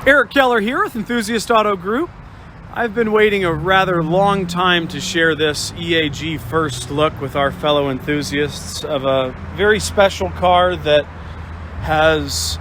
Eric Keller here with Enthusiast Auto Group. I've been waiting a rather long time to share this EAG first look with our fellow enthusiasts of a very special car that has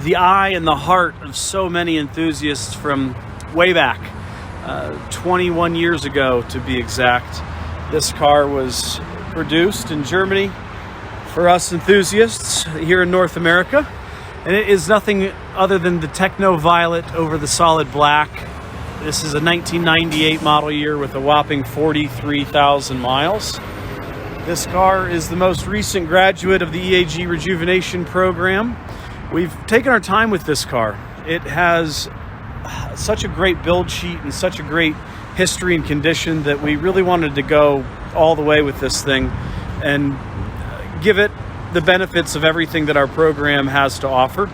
the eye and the heart of so many enthusiasts from way back, 21 years ago to be exact. This car was produced in Germany for us enthusiasts here in North America. And it is nothing other than the Technoviolet over the solid black. This is a 1998 model year with a whopping 43,000 miles. This car is the most recent graduate of the EAG rejuvenation program. We've taken our time with this car. It has such a great build sheet and such a great history and condition that we really wanted to go all the way with this thing and give it the benefits of everything that our program has to offer.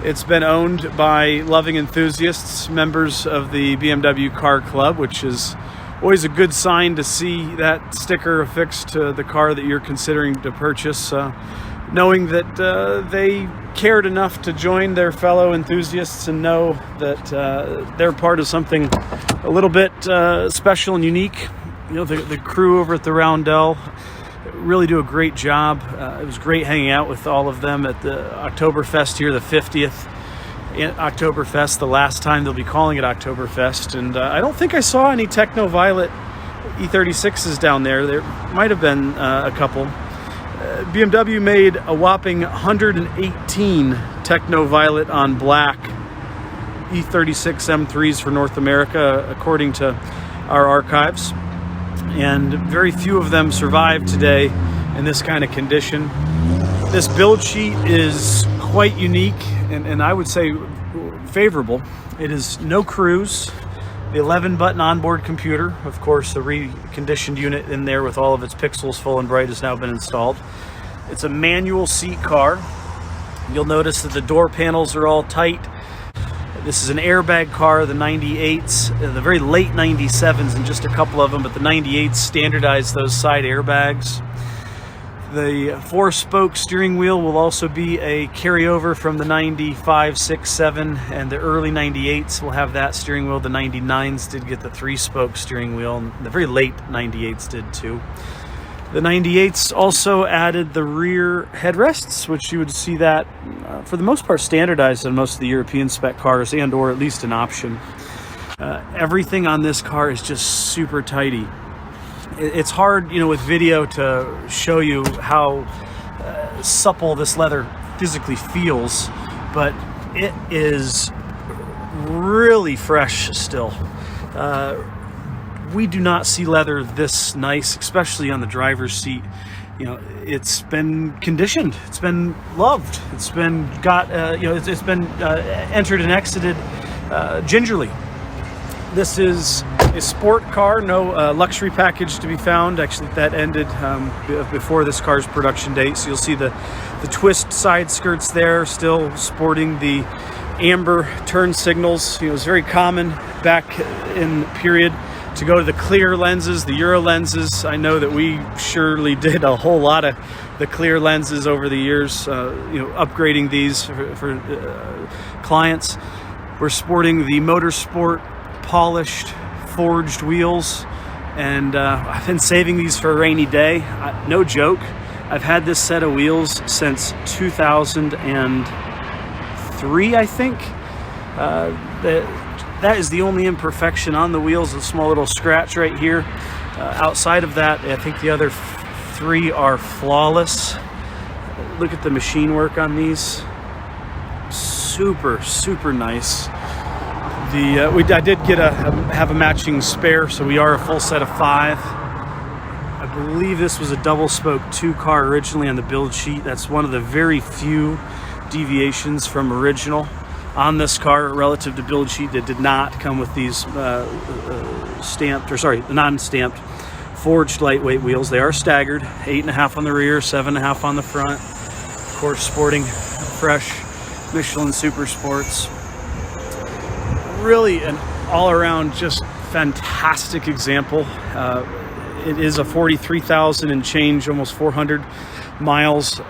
It's been owned by loving enthusiasts, members of the BMW Car Club, which is always a good sign to see that sticker affixed to the car that you're considering to purchase, knowing that they cared enough to join their fellow enthusiasts and know that they're part of something a little bit special and unique. You know, the crew over at the Roundel really do a great job. It was great hanging out with all of them at the Oktoberfest here, the 50th Oktoberfest, the last time they'll be calling it Oktoberfest. And I don't think I saw any Technoviolet E36s down there. There might have been a couple. BMW made a whopping 118 Technoviolet on black E36 M3s for North America, according to our archives. And very few of them survive today in this kind of condition. This build sheet is quite unique and I would say favorable. It is no cruise, the 11-button onboard computer, of course the reconditioned unit in there with all of its pixels full and bright has now been installed. It's a manual seat car. You'll notice that the door panels are all tight. This is an airbag car, the 98s, the very late 97s, and just a couple of them, but the 98s standardized those side airbags. The 4-spoke steering wheel will also be a carryover from the 95, 6, 7, and the early 98s will have that steering wheel. The 99s did get the 3-spoke steering wheel, and the very late 98s did too. The 98s also added the rear headrests, which you would see that for the most part standardized on most of the European spec cars, and or at least an option. Everything on this car is just super tidy. It's hard, you know, with video to show you how supple this leather physically feels, but it is really fresh still. We do not see leather this nice, especially on the driver's seat. You know, it's been conditioned, it's been loved, it's been it's been entered and exited gingerly. This is a sport car, no luxury package to be found. Actually, that ended before this car's production date. So you'll see the twist side skirts there, still sporting the amber turn signals. You know, it was very common back in the period to go to the clear lenses, the Euro lenses. I know that we surely did a whole lot of the clear lenses over the years, upgrading these for clients. We're sporting the Motorsport polished, forged wheels, and I've been saving these for a rainy day. No joke, I've had this set of wheels since 2003, I think. That is the only imperfection on the wheels, a small little scratch right here. Outside of that, I think the other three are flawless. Look at the machine work on these. Super, super nice. I did have a matching spare, so we are a full set of 5. I believe this was a double spoke 2 car originally on the build sheet. That's one of the very few deviations from original on this car relative to build sheet that did not come with these non-stamped forged lightweight wheels. They are staggered, 8.5 on the rear, 7.5 on the front. Of course, sporting fresh Michelin Super Sports. Really an all-around just fantastic example. It is a 43,000 and change, almost 400 miles.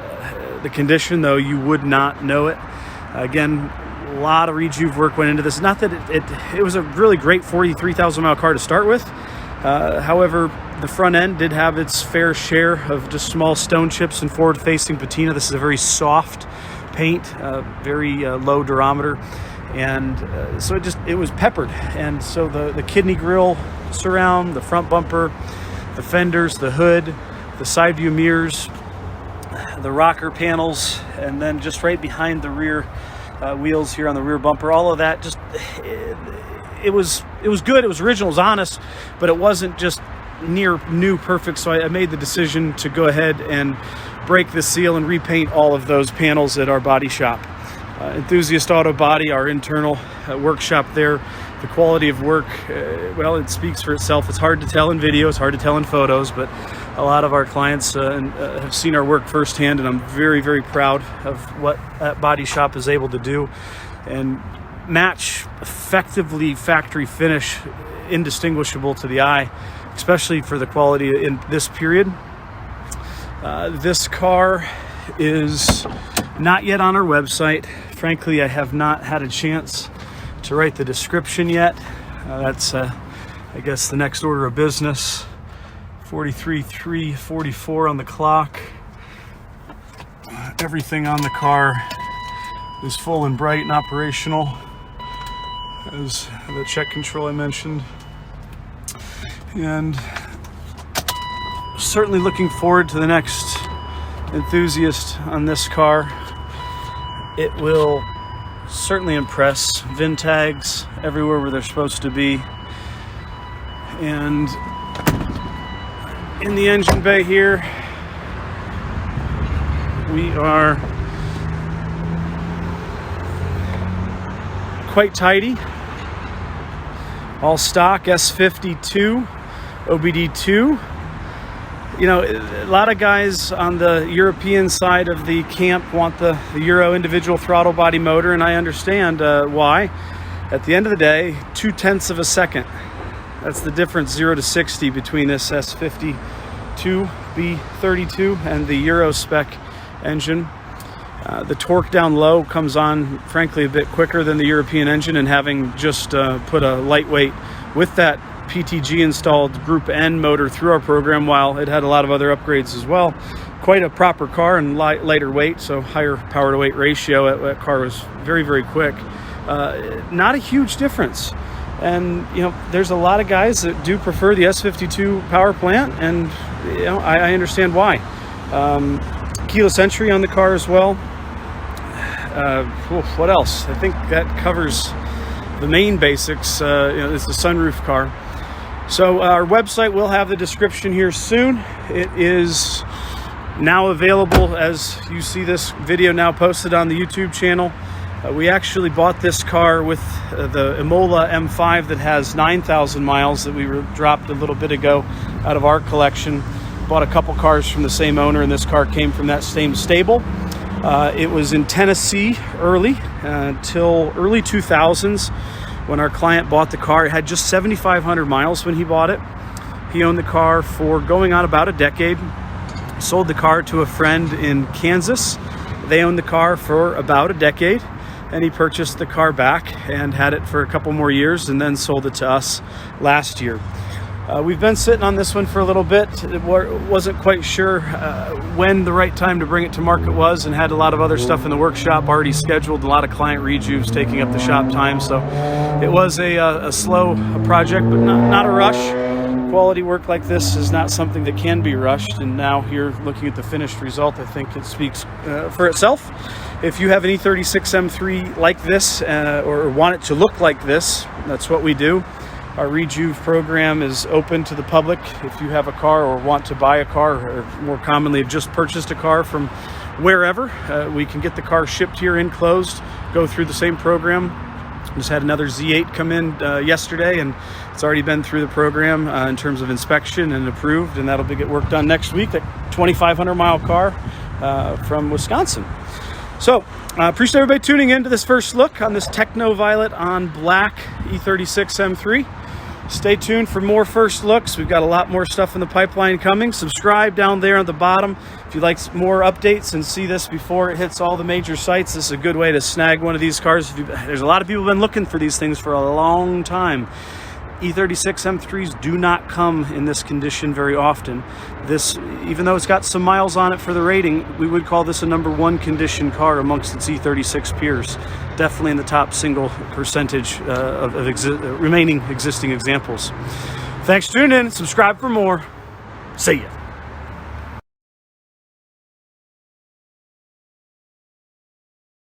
The condition, though, you would not know it. Again, A lot of rejuve work went into this. Not that it was a really great 43,000 mile car to start with. However, the front end did have its fair share of just small stone chips and forward-facing patina. This is a very soft paint, very low durometer, and so it was peppered. And so the kidney grille surround, the front bumper, the fenders, the hood, the side view mirrors, the rocker panels, and then just right behind the rear wheels here on the rear bumper, all of that, just it was good, it was original, it was honest, but it wasn't just near new perfect. So I made the decision to go ahead and break the seal and repaint all of those panels at our body shop. Enthusiast Auto Body, our internal workshop there. The quality of work, well, it speaks for itself. It's hard to tell in video, it's hard to tell in photos, but a lot of our clients have seen our work firsthand, and I'm very, very proud of what that body shop is able to do and match effectively factory finish, indistinguishable to the eye, especially for the quality in this period. This car is not yet on our website. Frankly, I have not had a chance to write the description yet. That's I guess the next order of business. 43:3:44 on the clock. Everything on the car is full and bright and operational, as the check control I mentioned. And certainly looking forward to the next Enthusiast on this car. It will certainly impress. VIN tags everywhere where they're supposed to be. And in the engine bay here, we are quite tidy. All stock S52 OBD2. You know, a lot of guys on the European side of the camp want the Euro individual throttle body motor, and I understand why. At the end of the day, 0.2 of a second. That's the difference, 0 to 60, between this S52 B32 and the Euro spec engine. The torque down low comes on, frankly, a bit quicker than the European engine, and having just put a lightweight with that PTG installed Group N motor through our program, while it had a lot of other upgrades as well. Quite a proper car and lighter weight, so higher power to weight ratio. That car was very, very quick. Not a huge difference. And, you know, there's a lot of guys that do prefer the S52 power plant, and, you know, I understand why. Keyless entry on the car as well. What else? I think that covers the main basics. You know, it's the sunroof car. So our website will have the description here soon. It is now available, as you see this video now posted on the YouTube channel. We actually bought this car with the Imola M5 that has 9,000 miles that we dropped a little bit ago out of our collection. Bought a couple cars from the same owner, and this car came from that same stable. It was in Tennessee early, until early 2000s when our client bought the car. It had just 7,500 miles when he bought it. He owned the car for going on about a decade. Sold the car to a friend in Kansas. They owned the car for about a decade, and he purchased the car back and had it for a couple more years, and then sold it to us last year. We've been sitting on this one for a little bit. Wasn't quite sure when the right time to bring it to market was, and had a lot of other stuff in the workshop already scheduled, a lot of client rejuves taking up the shop time. So it was a slow project, but not a rush. Quality work like this is not something that can be rushed, and now here looking at the finished result, I think it speaks for itself. If you have an E36 M3 like this, or want it to look like this, that's what we do. Our rejuve program is open to the public. If you have a car or want to buy a car, or more commonly have just purchased a car from wherever, we can get the car shipped here enclosed, go through the same program. Just had another Z8 come in yesterday, and it's already been through the program in terms of inspection and approved, and that'll get work done next week. That 2,500 mile car from Wisconsin. So appreciate everybody tuning in to this first look on this Technoviolet on black E36 M3. Stay tuned for more first looks. We've got a lot more stuff in the pipeline coming. Subscribe down there at the bottom if you'd like more updates and see this before it hits all the major sites. This is a good way to snag one of these cars. There's a lot of people who've been looking for these things for a long time. E36 M3s do not come in this condition very often. This, even though it's got some miles on it for the rating, we would call this a #1 condition car amongst its E36 peers. Definitely in the top single percentage of remaining existing examples. Thanks for tuning in. Subscribe for more. See ya.